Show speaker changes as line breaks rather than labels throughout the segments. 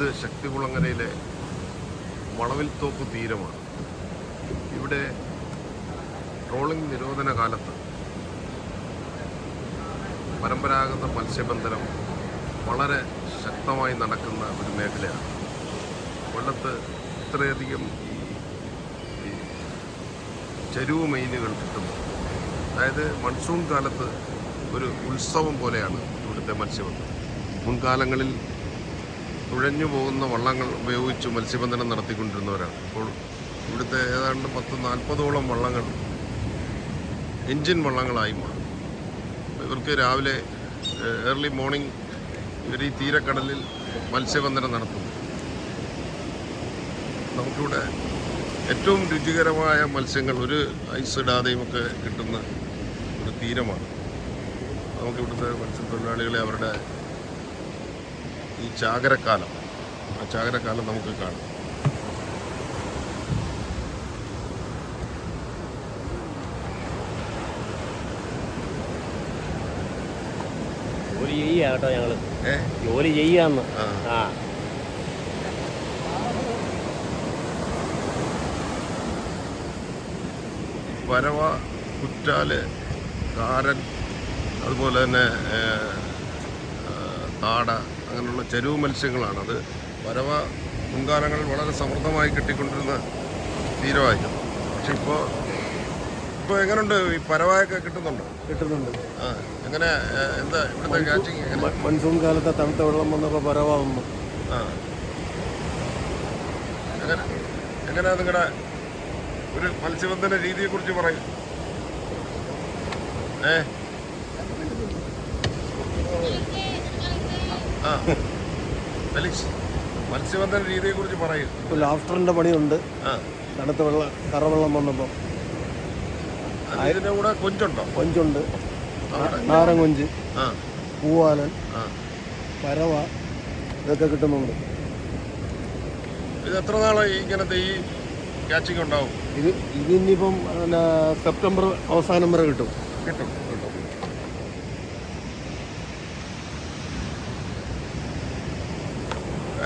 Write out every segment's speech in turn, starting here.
ഇത് ശക്തികുളങ്ങരയിലെ വളവിൽത്തോപ്പ് തീരമാണ്. ഇവിടെ ട്രോളിംഗ് നിരോധന കാലത്ത് പരമ്പരാഗത മത്സ്യബന്ധനം വളരെ ശക്തമായി നടക്കുന്ന ഒരു മേഖലയാണ്. കൊല്ലത്ത് ഇത്രയധികം ഈ ചെരുവ് മീനുകൾ കിട്ടുന്നു. അതായത് മൺസൂൺ കാലത്ത് ഒരു ഉത്സവം പോലെയാണ് ഇവിടുത്തെ മത്സ്യബന്ധനം. മുൻകാലങ്ങളിൽ തുഴഞ്ഞു പോകുന്ന വള്ളങ്ങൾ ഉപയോഗിച്ച് മത്സ്യബന്ധനം നടത്തിക്കൊണ്ടിരുന്നവരാണ്. ഇപ്പോൾ ഇവിടുത്തെ ഏതാണ്ട് 40-40ഓളം വള്ളങ്ങൾ എൻജിൻ വള്ളങ്ങളായി മാറും. ഇവർക്ക് രാവിലെ ഏർലി മോർണിംഗ് ഇവർ ഈ തീരക്കടലിൽ മത്സ്യബന്ധനം നടത്തുന്നു. നമുക്കിവിടെ ഏറ്റവും രുചികരമായ മത്സ്യങ്ങൾ ഒരു ഐസ് ഇടാതെയും ഒക്കെ കിട്ടുന്ന ഒരു തീരമാണ്. നമുക്കിവിടുത്തെ മത്സ്യത്തൊഴിലാളികളെ അവരുടെ ഈ ചാകരക്കാലം, ആ ചാകരക്കാലം നമുക്ക് കാണാം.
ജോലി ചെയ്യുക കേട്ടോ, ഞങ്ങള് ജോലി ചെയ്യാന്ന്.
വരവ, കുറ്റാല്, കാരൻ, അതുപോലെ തന്നെ താട, അങ്ങനെയുള്ള ചെരുവ് മത്സ്യങ്ങളാണ്. അത് വരവ മുൻകാലങ്ങളിൽ വളരെ സമൃദ്ധമായി കിട്ടിക്കൊണ്ടിരുന്ന തീരമായിരുന്നു. പക്ഷെ ഇപ്പോൾ എങ്ങനെയുണ്ട്? ഈ പരവായൊക്കെ കിട്ടുന്നുണ്ട്? ആ, എങ്ങനെ, എന്താ ഇവിടുത്തെ ക്യാച്ചിങ്?
മൺസൂൺ കാലത്തെ തണുത്ത വെള്ളം വന്നപ്പോൾ പരവ വന്നു.
ആ, എങ്ങനെയാ നിങ്ങളുടെ ഒരു മത്സ്യബന്ധന രീതിയെക്കുറിച്ച് പറയും? ആ, ഫെലിക്സ്, മത്സ്യബന്ധന രീതിയെക്കുറിച്ച് പറയും.
ഇപ്പോൾ ലാഫ്റ്ററിൻ്റെ പണിയുണ്ട്. തണുത്ത വെള്ളം, കറവെള്ളം വന്നപ്പോൾ.
ഇതിൻ്റെ കൂടെ കൊഞ്ചുണ്ടോ?
കൊഞ്ചുണ്ട്, നാരൻ കൊഞ്ച്, പൂവാലൻ, പരവ, ഇതൊക്കെ കിട്ടുന്നുണ്ട്.
ഇത് എത്ര നാളായി ഇങ്ങനത്തെ ഈ ക്യാച്ചിങ് ഉണ്ടാവും?
ഇതിനിപ്പം സെപ്റ്റംബർ അവസാനം വരെ കിട്ടും.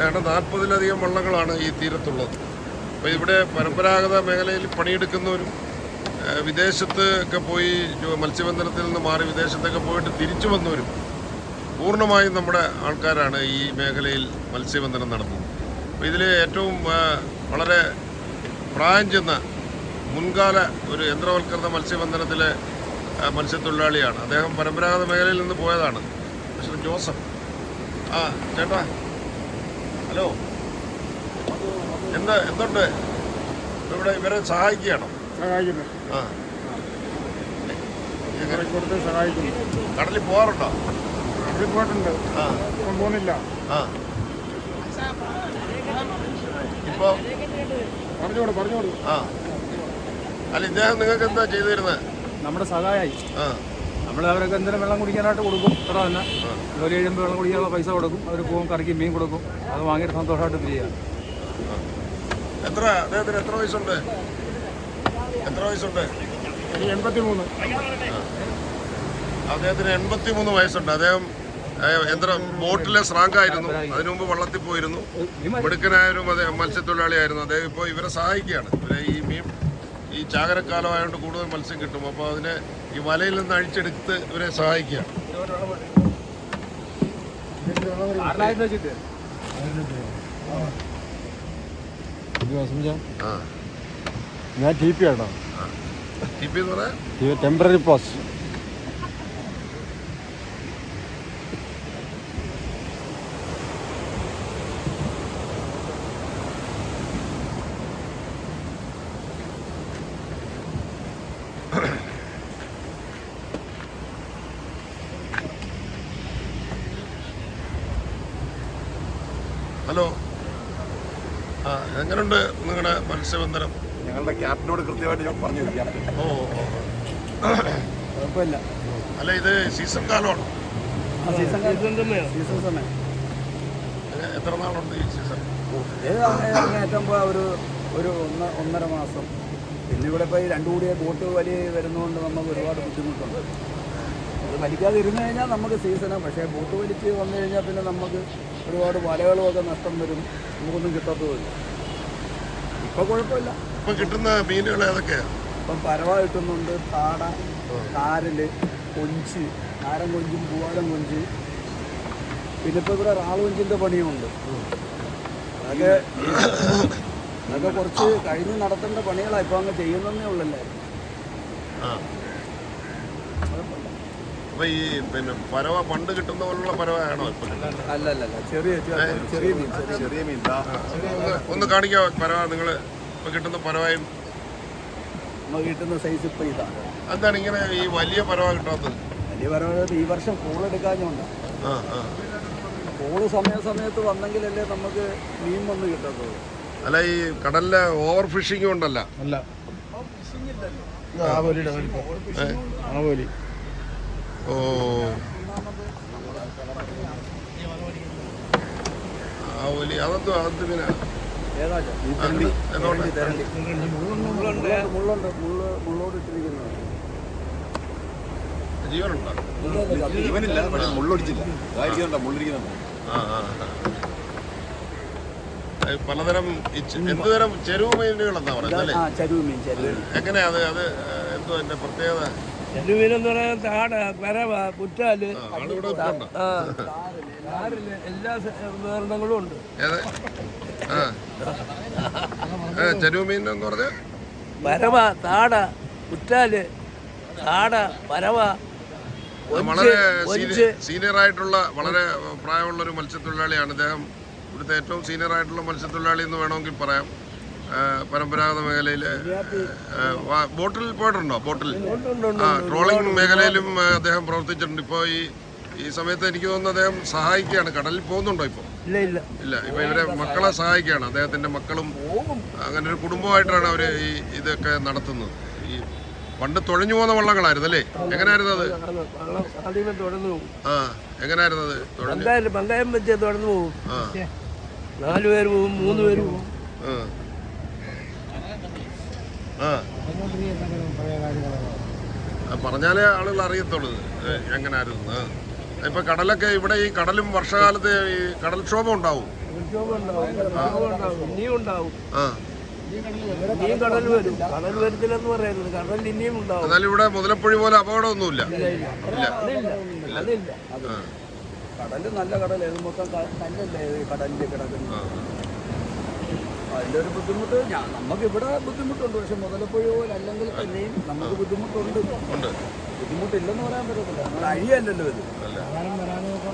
ഏതാണ്ട് 40-ലധികം വള്ളങ്ങളാണ് ഈ തീരത്തുള്ളത്. അപ്പോൾ ഇവിടെ പരമ്പരാഗത മേഖലയിൽ പണിയെടുക്കുന്നവരും വിദേശത്ത് ഒക്കെ പോയി മത്സ്യബന്ധനത്തിൽ നിന്ന് മാറി വിദേശത്തൊക്കെ പോയിട്ട് തിരിച്ചു വന്നവരും പൂർണ്ണമായും നമ്മുടെ ആൾക്കാരാണ് ഈ മേഖലയിൽ മത്സ്യബന്ധനം നടത്തുന്നത്. അപ്പോൾ ഇതിൽ ഏറ്റവും വളരെ പ്രായം ചെന്ന മുൻകാല ഒരു യന്ത്രവൽകൃത മത്സ്യബന്ധനത്തിലെ മത്സ്യത്തൊഴിലാളിയാണ്. അദ്ദേഹം പരമ്പരാഗത മേഖലയിൽ നിന്ന് പോയതാണ്. Mister Joseph. ആ ചേട്ടാ, ഹലോ, എന്തുണ്ട് ഇവിടെ? ഇവരെ സഹായിക്കുകയാണോ?
സഹായിക്കുന്നു.
ആ,
സഹായിക്കുന്നു.
കടലിൽ പോകാറുണ്ടോ?
കടലിൽ പോയിട്ടുണ്ട്.
ആ,
ഇപ്പം പോകുന്നില്ല.
ആ, ഇപ്പോൾ
പറഞ്ഞോളൂ.
ആ, അല്ല, ഇദ്ദേഹം നിങ്ങൾക്ക് എന്താ ചെയ്തു തരുന്നത്?
നമ്മുടെ സഹായി.
ആ,
നമ്മൾ അവരൊക്കെ എന്തെങ്കിലും വെള്ളം കുടിക്കാനായിട്ട് കൊടുക്കും. അത്ര തന്നെ. ജോലി കഴിയുമ്പോൾ വെള്ളം കുടിക്കാനുള്ള പൈസ കൊടുക്കും. അവർ പോകും, കറിക്ക് മീൻ കൊടുക്കും. അത് വാങ്ങിയിട്ട് സന്തോഷമായിട്ട് ചെയ്യാം.
അദ്ദേഹത്തിന് എത്ര വയസ്സുണ്ട്?
83.
അദ്ദേഹത്തിന് 83 വയസ്സുണ്ട്. അദ്ദേഹം ബോട്ടിലെ ശ്രാങ്കായിരുന്നു. അതിനു മുമ്പ് വള്ളത്തിൽ പോയിരുന്നു. മിടുക്കനായൊരു മത്സ്യത്തൊഴിലാളിയായിരുന്നു. അദ്ദേഹം ഇപ്പോൾ ഇവരെ സഹായിക്കുകയാണ്. ഇവരെ ഈ ചാകരക്കാലമായതുകൊണ്ട് കൂടുതൽ മത്സ്യം കിട്ടും. അപ്പോൾ അതിനെ ഈ വലയിൽ നിന്ന് അഴിച്ചെടുത്ത് ഇവരെ സഹായിക്കുകയാണ്.
ഞാൻ ടി പി ആണോ?
ടി പി എന്ന് പറയാൻ
ടെമ്പററി പോസ്റ്റ്.
ഹലോ, ആ, എങ്ങനെയുണ്ട് നിങ്ങളുടെ മത്സ്യബന്ധനം?
ഞങ്ങളുടെ ക്യാപ്റ്റനോട് കൃത്യമായിട്ട് ഞാൻ പറഞ്ഞു. ക്യാപ്റ്റൻ കുഴപ്പമില്ല.
അല്ല, ഇത് സീസൺ കാലമാണോ?
സീസൺ സമയം.
എത്ര നാളുണ്ട് ഈ സീസൺ?
ഏറ്റവും ഒരു 1.5 മാസം. പിന്നെ ഇവിടെ ഇപ്പോൾ ഈ 2 കൂടിയ ബോട്ട് വലിയ വരുന്നതുകൊണ്ട് നമുക്ക് ഒരുപാട് ബുദ്ധിമുട്ടുണ്ട്. അത്
വലിക്കാതെ ഇരുന്ന് കഴിഞ്ഞാൽ നമുക്ക് സീസണാണ്. പക്ഷേ ബോട്ട് വലിച്ച് വന്നു കഴിഞ്ഞാൽ പിന്നെ നമുക്ക് ഒരുപാട് വലകളുമൊക്കെ നഷ്ടം വരും, നമുക്കൊന്നും കിട്ടാത്തതുമില്ല. ഇപ്പം കുഴപ്പമില്ല.
ഇപ്പം കിട്ടുന്ന മീനുകൾ ഏതൊക്കെയാണ്?
ഇപ്പം പരവ കിട്ടുന്നുണ്ട്, താട, കാരൽ, കൊഞ്ച്, നാരൻ കൊഞ്ചും പൂവാലം കൊഞ്ച്, പിന്നെ ഇപ്പോൾ ഇവിടെ റാൾ കൊഞ്ചിൻ്റെ പണിയുമുണ്ട്. അതൊക്കെ കുറച്ച് കഴിഞ്ഞ് നടത്തേണ്ട പണികളാണ്. ഇപ്പോൾ അങ്ങ് ചെയ്യുന്നതേ ഉള്ളല്ലേ.
അപ്പൊ ഈ പിന്നെ പരവ പണ്ട് കിട്ടുന്ന പോലുള്ള പരവയാണോ ഇപ്പൊ?
അല്ലല്ല, ചെറിയ ചെറിയ മീൻ.
ചെറിയ മീൻ
ഒന്ന് കാണിക്കാ പരവ, നിങ്ങൾ ഇപ്പൊ കിട്ടുന്ന പരവയും
നമ്മൾ കിട്ടുന്ന സൈസ് ഇപ്പം ഇതാണ്.
എന്താണ് ഇങ്ങനെ ഈ വലിയ പരവ കിട്ടാത്തത്?
വലിയ പരവ ഈ വർഷം കൂളെടുക്കാഞ്ഞുകൊണ്ടാണ്. കൂള് സമയത്ത് വന്നെങ്കിലല്ലേ നമുക്ക് മീൻ വന്ന് കിട്ടത്തുള്ളൂ.
അല്ല, ഈ കടലിലെ ഓവർ ഫിഷിംഗ് ഉണ്ടല്ല?
അല്ല, ആവോലിയുടെ ആവോലി.
ഓ, ആവോലി അതെന്തോ അത് പിന്നെ
മുള്ളോടിട്ടിരിക്കുന്നത്
ജീവനുണ്ടോ?
ജീവനില്ല, പക്ഷെ മുള്ളൊടിച്ചില്ല. മുള്ളിരിക്കുന്നുണ്ട്.
പലതരം എന്തുതരം ചെരുവ് മീനുകളെന്നാ പറയുന്നത് അല്ലേ?
ചെരുവ് മീൻ.
എങ്ങനെയാ അത് എന്തോ അതിന്റെ പ്രത്യേകത?
ചെരുമീനെന്ന് പറയാൻ താട, പരവ, കുറ്റാല്,
ആളിവിടെ ഉണ്ടോ?
എല്ലാ വിവരണങ്ങളും ഉണ്ട്.
ഏത് ചെരുവ് മീൻ എന്ന് പറഞ്ഞാൽ
പരവ, താട, കുറ്റാല്, താട, പരവ,
വളരെ സീനിയർ ആയിട്ടുള്ള വളരെ പ്രായമുള്ള ഒരു മത്സ്യത്തൊഴിലാളിയാണ് ഇദ്ദേഹം. ഇവിടുത്തെ ഏറ്റവും സീനിയർ ആയിട്ടുള്ള മത്സ്യത്തൊഴിലാളി എന്ന് വേണമെങ്കിൽ പറയാം. പരമ്പരാഗത മേഖലയിൽ ബോട്ടിൽ പോയിട്ടുണ്ടോ? ബോട്ടിൽ ട്രോളിംഗ് മേഖലയിലും അദ്ദേഹം പ്രവർത്തിച്ചിട്ടുണ്ട്. ഇപ്പോൾ ഈ സമയത്ത് എനിക്ക് തോന്നുന്നു അദ്ദേഹം സഹായിക്കുകയാണ്. കടലിൽ പോകുന്നുണ്ടോ ഇപ്പോൾ? ഇല്ല, ഇപ്പൊ ഇവരെ മക്കളെ സഹായിക്കുകയാണ്. അദ്ദേഹത്തിന്റെ മക്കളും അങ്ങനെ ഒരു കുടുംബമായിട്ടാണ് അവർ ഇതൊക്കെ നടത്തുന്നത്. ഈ പണ്ട് തുഴഞ്ഞു പോകുന്ന വള്ളങ്ങളായിരുന്നു അല്ലേ? എങ്ങനെയായിരുന്നു അത്? എങ്ങനെയായിരുന്നു അത്?
പങ്കായം വെച്ച് തുടർന്നു പോകും. 4 പേര് പോകും, 3 പേര് പോകും.
പറഞ്ഞാലേ ആളുകൾ അറിയത്തുള്ളൂ എങ്ങനെയായിരുന്നു. ഇപ്പൊ കടലൊക്കെ ഇവിടെ ഈ കടലും വർഷകാലത്ത് ഈ കടൽക്ഷോഭം ഉണ്ടാവും.
ഇനിയും ഉണ്ടാവും. ഇനിയും കടൽ വരും. കടൽ വരത്തില്ലെന്ന് പറയുന്നത്, കടൽ ഇനിയും ഉണ്ടാവും.
എന്നാലും ഇവിടെ മുതലപ്പുഴി പോലെ അപകടമൊന്നുമില്ല.
അതില്ല.
കടല് നല്ല കടലായിരുന്നു. മൊത്തം കല്ലല്ലേ കടലിൽ കിടക്കുന്നത്. അതിൻ്റെ ഒരു ബുദ്ധിമുട്ട് നമുക്കിവിടെ ബുദ്ധിമുട്ടുണ്ട്. പക്ഷെ മുതലപ്പുഴ പോലെ അല്ലെങ്കിൽ തന്നെയും നമുക്ക് ബുദ്ധിമുട്ടുണ്ട്. ബുദ്ധിമുട്ടില്ലെന്ന് പറയാൻ പറ്റത്തില്ല. നമ്മൾ അഴിയല്ലല്ലോ ഇത്.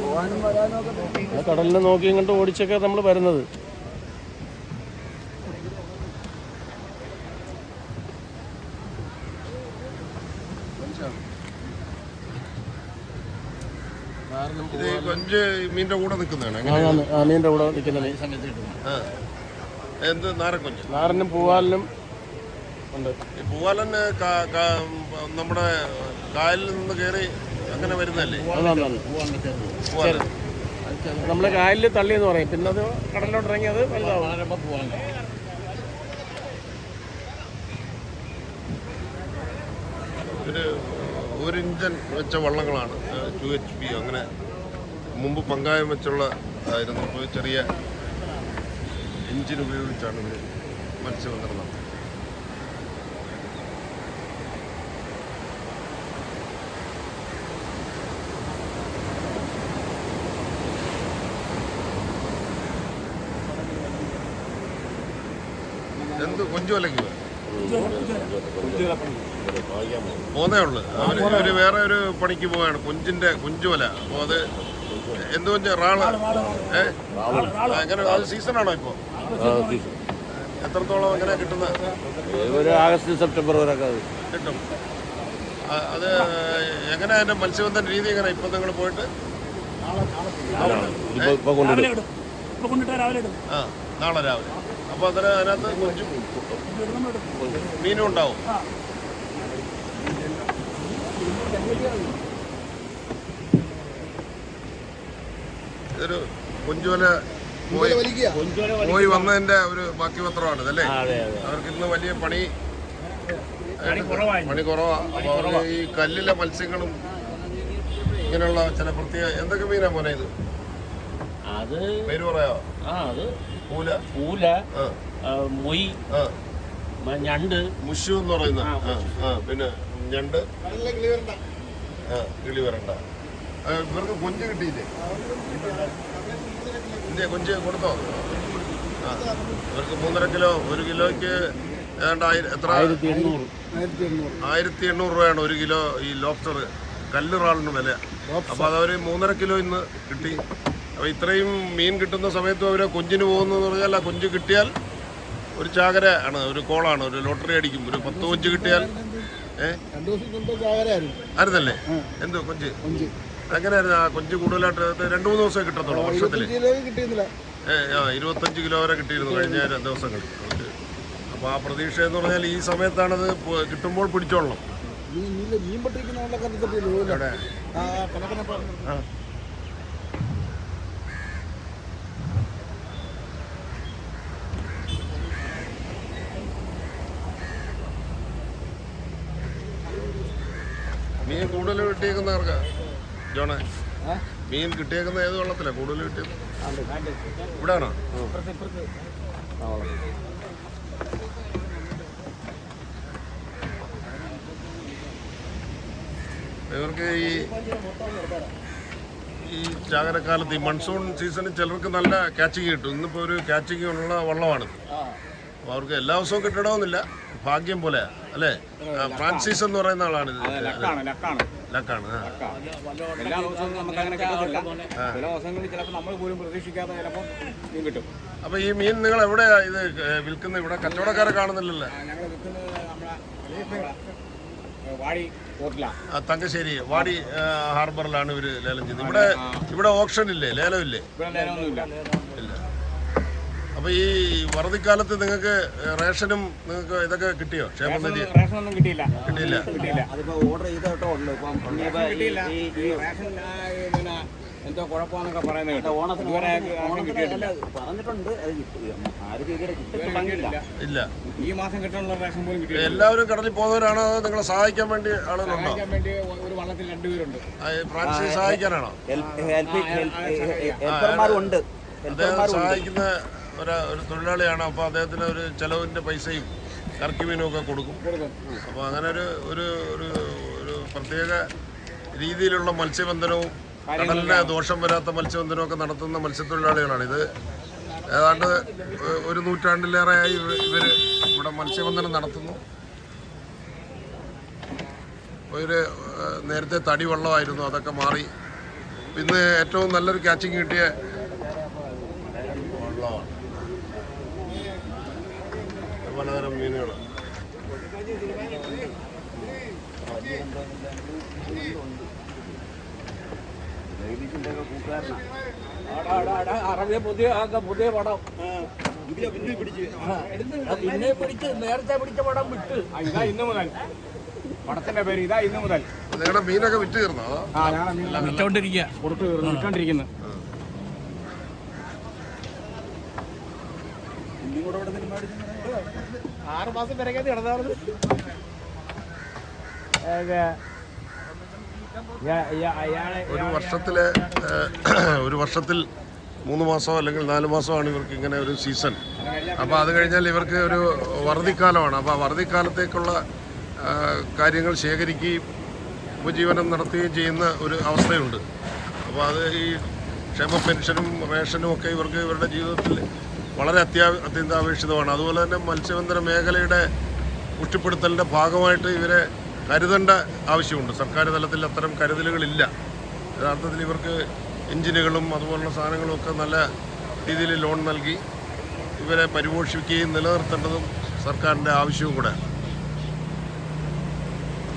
പോകാനും വരാനും ഒക്കെ
കടലിനെ നോക്കിയും കണ്ട് ഓടിച്ചൊക്കെ നമ്മൾ വരുന്നത്.
ഇത് കൊഞ്ച് മീനിന്റെ കൂടെ നിൽക്കുന്നതാണ്.
മീനിന്റെ കൂടെ നിൽക്കുന്ന മീൻ.
എന്ത് നാരക്കൊഞ്ച്?
നാരനും പൂവാലിനും ഉണ്ട്.
ഈ പൂവാലന് നമ്മുടെ കായലിൽ നിന്ന് കയറി അങ്ങനെ വരുന്നല്ലേ?
നമ്മള് കായലിൽ തള്ളി എന്ന് പറയും. പിന്നെ അത് കടലിലോട്ട് ഇറങ്ങി അത് വലുതാവും.
ഒരു ഇഞ്ചൻ വെച്ച വള്ളങ്ങളാണ് 2 HP. അങ്ങനെ മുമ്പ് പങ്കായം വെച്ചുള്ള ആയിരുന്നു. ഇപ്പോൾ ചെറിയ എഞ്ചിൻ ഉപയോഗിച്ചാണ് ഇവർ മത്സ്യബന്ധനം നടത്തുന്നത്. എന്ത് കൊഞ്ചു വലയ്ക്കുക പോന്നേ ഉള്ളു. അവര് വേറെ ഒരു പണിക്ക് പോവാണ്, കൊഞ്ചുവല. അപ്പോൾ അത് എന്ത് കൊഞ്ച്? റാള്. എങ്ങനെ അത് സീസണാണോ ഇപ്പോ? എത്രത്തോളം എങ്ങനെ കിട്ടുന്നത്?
ഒരു ആഗസ്റ്റ് സെപ്റ്റംബർ വരെ
കിട്ടും. അത് എങ്ങനെ അതിന്റെ മത്സ്യബന്ധന രീതി എങ്ങനെ? ഇപ്പൊ നിങ്ങൾ പോയിട്ട് നാളെ രാവിലെ. അപ്പൊ അതിനകത്ത് കൊഞ്ചും മീനും ഉണ്ടാവും. ഇതൊരു കൊഞ്ചുവല പോയി വന്നതിന്റെ ഒരു ബാക്കി പത്രമാണ് ഇതല്ലേ? അവർക്ക് ഇന്ന് വലിയ പണി കുറവാണ്. അപ്പൊ അവർക്ക് ഈ കല്ലിലെ മത്സ്യങ്ങളും ഇങ്ങനെയുള്ള ചില പ്രത്യേക എന്തൊക്കെ മീനാ മോനെ ഇത്?
അത്
പേര് പറയാമോ?
അത്
പൂല,
പൂല, മൊയ്, ഞണ്ട്,
മുഷു എന്ന് പറയുന്ന പിന്നെ ഞണ്ട്, കിളി വരണ്ട. ഇവർക്ക് കൊഞ്ച് കിട്ടിയില്ലേ? ഇല്ലേ, കൊഞ്ച് കൊടുത്തോ? ഇവർക്ക് 3.5 കിലോ, 1 കിലോയ്ക്ക് ഏതാണ്ട് എത്ര? 1800 രൂപയാണ് 1 കിലോ ഈ ലോബ്സ്റ്റർ കല്ലുറാളിന് വില. അപ്പോൾ അതവർ 3.5 കിലോ ഇന്ന് കിട്ടി. അപ്പോൾ ഇത്രയും മീൻ കിട്ടുന്ന സമയത്തും അവർ കൊഞ്ചിന് പോകുന്നതെന്ന് പറഞ്ഞാൽ ആ കൊഞ്ച് കിട്ടിയാൽ ഒരു ചാകര ആണ്, ഒരു കോളാണ്, ഒരു ലോട്ടറി അടിക്കും. ഒരു 10 കൊഞ്ച് കിട്ടിയാൽ ആയിരുന്നല്ലേ? എന്തോ കൊഞ്ച് എങ്ങനെയായിരുന്നു ആ കൊഞ്ച്? കൂടുതലായിട്ട് 2-3 ദിവസമേ കിട്ടത്തുള്ളൂ വർഷത്തിൽ. 25 കിലോ വരെ കിട്ടിയിരുന്നു കഴിഞ്ഞ ദിവസങ്ങളിൽ. അപ്പോൾ ആ പ്രതീക്ഷ എന്ന് പറഞ്ഞാൽ ഈ സമയത്താണത് കിട്ടുമ്പോൾ പിടിച്ചോളണം. മീൻ കൂടുതൽ കിട്ടിയേക്കുന്നവർക്ക് ജോണേ, മീൻ കിട്ടിയേക്കുന്ന ഏത് വെള്ളത്തിലാണ് കൂടുതൽ കിട്ടിയത്? ഇവിടെയാണോ? ഇവർക്ക് ഈ ചാകരക്കാലത്ത് ഈ മൺസൂൺ സീസണിൽ ചിലർക്ക് നല്ല ക്യാച്ചിങ് കിട്ടും. ഇന്നിപ്പോൾ ഒരു ക്യാച്ചിങ് ഉള്ള വള്ളമാണ്. അപ്പോൾ അവർക്ക് എല്ലാ ദിവസവും കിട്ടണമെന്നില്ല, ഭാഗ്യം പോലെ അല്ലേ? ഫ്രാൻസിസ് എന്ന് പറയുന്ന ആളാണ് ഇത്. ലക്കാണ്.
എല്ലാ ദിവസവും നമുക്ക് അങ്ങനെ കിട്ടത്തില്ല. ചില ദിവസങ്ങളിൽ ചിലപ്പോൾ നമ്മൾ പോലും പ്രതീക്ഷിക്കാതെ ചിലപ്പോൾ മീൻ കിട്ടും.
അപ്പോൾ ഈ മീൻ നിങ്ങൾ എവിടെയാ ഇത് വിൽക്കുന്നത്? ഇവിടെ കച്ചവടക്കാരെ കാണുന്നില്ലല്ലോ.
ഞങ്ങൾ വിൽക്കുന്നത് നമ്മുടെ വാടി പോർട്ടിലാണ്.
തങ്കശ്ശേരി വാടി ഹാർബറിലാണ് ഇവർ ലേലം ചെയ്യുന്നത്. ഇവിടെ ഓപ്ഷൻ ഇല്ലേ, ലേലമില്ലേ?
ഇവിടെ ലേലമൊന്നുമില്ല.
ഇല്ല. അപ്പോൾ ഈ വറുതിക്കാലത്ത് നിങ്ങൾക്ക് റേഷനും നിങ്ങൾക്ക് ഇതൊക്കെ കിട്ടിയോ? ക്ഷേമനിധി
റേഷനൊന്നും കിട്ടിയില്ല.
അതിപ്പോൾ ഓർഡർ ചെയ്തോട്ടോ ഉള്ളൂ. ഇപ്പം
കിട്ടിയില്ല. റേഷൻ പിന്നെ എന്തോ കുഴപ്പമെന്നൊക്കെ പറയുന്നത് കേട്ടോ.
പറഞ്ഞിട്ടുണ്ട്,
ഇല്ല.
ഈ മാസം കിട്ടാനുള്ള റേഷൻ പോലും കിട്ടിയില്ല.
എല്ലാവരും കടലിൽ പോകുന്നവരാണോ അതോ നിങ്ങളെ സഹായിക്കാൻ വേണ്ടി ആളുകളുണ്ടോ?
സഹായിക്കാൻ വേണ്ടി ഒരു വള്ളത്തിൽ 2 പേരുണ്ട്.
ഫ്രാൻസിസ് സഹായിക്കാനാണോ?
ഹെൽപ്പർമാരുണ്ട്.
അദ്ദേഹം സഹായിക്കുന്ന ഒരു തൊഴിലാളിയാണ്. അപ്പോൾ അദ്ദേഹത്തിന് ഒരു ചെലവിൻ്റെ പൈസയും കറക്കി മീനും ഒക്കെ കൊടുക്കും. അപ്പോൾ അങ്ങനെ ഒരു പ്രത്യേക രീതിയിലുള്ള മത്സ്യബന്ധനവും കടലിന് ദോഷം വരാത്ത മത്സ്യബന്ധനവും ഒക്കെ നടത്തുന്ന മത്സ്യത്തൊഴിലാളികളാണ്. ഇത് ഏതാണ്ട് 1 നൂറ്റാണ്ടിലേറെയായി ഇവർ ഇവിടെ മത്സ്യബന്ധനം നടത്തുന്നു. ഒരു നേരത്തെ തടി വെള്ളമായിരുന്നു, അതൊക്കെ മാറി ഇന്ന് ഏറ്റവും നല്ലൊരു ക്യാച്ചിങ് കിട്ടിയ വെള്ളമാണ്. പലതരം മീനുകൾ.
പുതിയ പടം
പിന്നെ പിടിച്ച് നേരത്തെ പിടിച്ച പടം വിട്ട്
ഇതാ ഇന്ന് മുതൽ. പടത്തിന്റെ പേര് ഇതാ ഇന്ന് മുതൽ.
നിങ്ങളുടെ മീനൊക്കെ വിറ്റ് തീർന്നോ?
വിറ്റോണ്ടിരിക്കുന്നു. ആറ് മാസം പിറകേത് കിടന്നാണ്.
ഒരു വർഷത്തിൽ 3 മാസമോ അല്ലെങ്കിൽ 4 മാസമാണ് ഇവർക്ക് ഇങ്ങനെ ഒരു സീസൺ. അപ്പോൾ അത് കഴിഞ്ഞാൽ ഇവർക്ക് ഒരു വറുതിക്കാലമാണ്. അപ്പോൾ ആ വറുതിക്കാലത്തേക്കുള്ള കാര്യങ്ങൾ ശേഖരിക്കുകയും ഉപജീവനം നടത്തുകയും ചെയ്യുന്ന ഒരു അവസ്ഥയുണ്ട്. അപ്പോൾ അത് ഈ ക്ഷേമ പെൻഷനും റേഷനും ഒക്കെ ഇവർക്ക് ഇവരുടെ ജീവിതത്തിൽ വളരെ അത്യന്താപേക്ഷിതമാണ്. അതുപോലെ തന്നെ മത്സ്യബന്ധന മേഖലയുടെ പുഷ്ടിപ്പെടുത്തലിൻ്റെ ഭാഗമായിട്ട് ഇവരെ കരുതേണ്ട ആവശ്യമുണ്ട്. സർക്കാർ തലത്തിൽ അത്തരം കരുതലുകളില്ല. യഥാർത്ഥത്തിൽ ഇവർക്ക് എഞ്ചിനുകളും അതുപോലുള്ള സാധനങ്ങളും ഒക്കെ നല്ല രീതിയിൽ ലോൺ നൽകി ഇവരെ പരിപോഷിപ്പിക്കുകയും നിലനിർത്തേണ്ടതും സർക്കാരിൻ്റെ ആവശ്യവും കൂടെ.